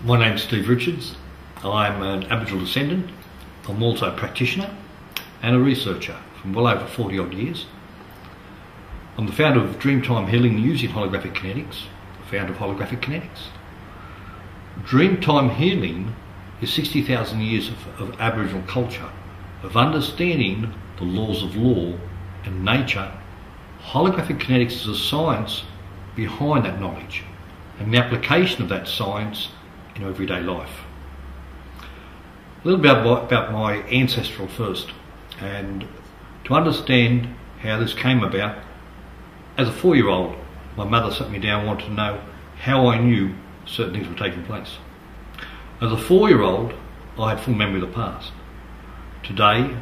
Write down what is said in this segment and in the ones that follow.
My name's Steve Richards. I'm an Aboriginal descendant. I'm also a practitioner and a researcher from well over 40 odd years. I'm the founder of Dreamtime Healing using Holographic Kinetics, the founder of Holographic Kinetics. Dreamtime Healing is 60,000 years of Aboriginal culture, of understanding the laws of law and nature. Holographic Kinetics is a science behind that knowledge and the application of that science in everyday life. A little bit about my ancestral first, and to understand how this came about. As a 4-year-old, my mother sat me down and wanted to know how I knew certain things were taking place. As a 4-year-old, I had full memory of the past. Today,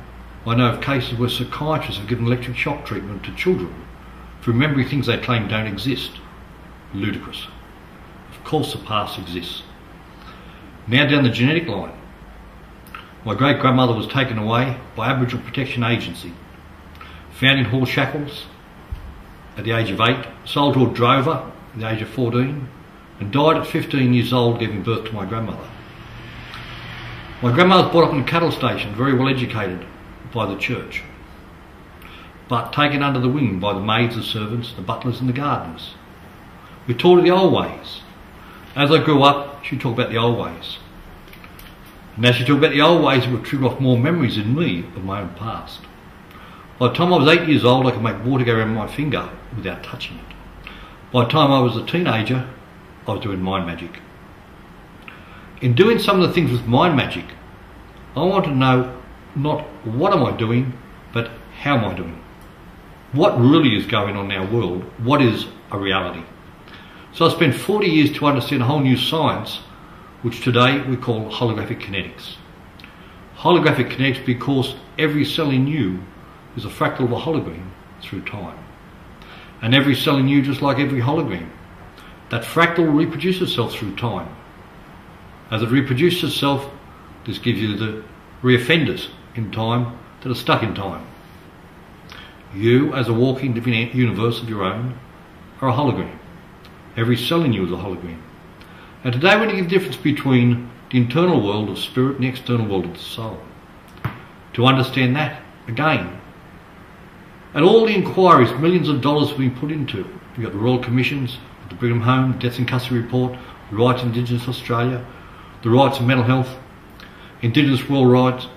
I know of cases where psychiatrists have given electric shock treatment to children for remembering things they claim don't exist. Ludicrous. Of course the past exists. Now down the genetic line. My great-grandmother was taken away by Aboriginal Protection Agency, found in horse shackles at the age of 8, sold to a drover at the age of 14, and died at 15 years old giving birth to my grandmother. My grandmother was brought up in a cattle station, very well educated by the church, but taken under the wing by the maids, the servants, the butlers and the gardeners. We taught her the old ways. As I grew up, she talked about the old ways. And as she talked about the old ways, it would trigger off more memories in me of my own past. By the time I was 8 years old, I could make water go around my finger without touching it. By the time I was a teenager, I was doing mind magic. In doing some of the things with mind magic, I want to know not what am I doing, but how am I doing? What really is going on in our world? What is a reality? So I spent 40 years to understand a whole new science, which today we call holographic kinetics. Holographic kinetics because every cell in you is a fractal of a hologram through time. And every cell in you, just like every hologram, that fractal will reproduce itself through time. As it reproduces itself, this gives you the reoffenders in time that are stuck in time. You, as a walking living universe of your own, are a hologram. Every cell in you is a hologram. And today we're going to give the difference between the internal world of spirit and the external world of the soul. To understand that, again, and all the inquiries, millions of dollars have been put into. You've got the Royal Commissions, the Brigham Home, Deaths in Custody Report, the Rights of Indigenous Australia, the Rights of Mental Health, Indigenous World Rights.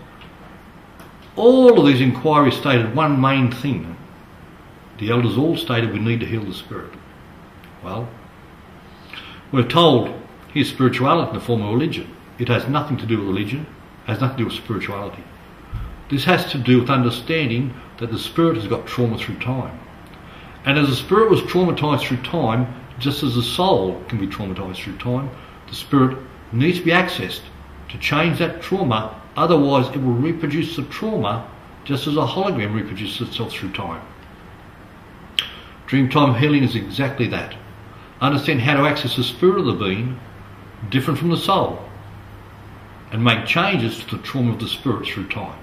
All of these inquiries stated one main thing. The elders all stated we need to heal the spirit. Well, we're told here's spirituality in the form of religion. It has nothing to do with religion, it has nothing to do with spirituality. This has to do with understanding that the spirit has got trauma through time. And as the spirit was traumatised through time, just as the soul can be traumatised through time, the spirit needs to be accessed to change that trauma, otherwise it will reproduce the trauma just as a hologram reproduces itself through time. Dreamtime healing is exactly that. Understand how to access the spirit of the being, different from the soul, and make changes to the trauma of the spirit through time.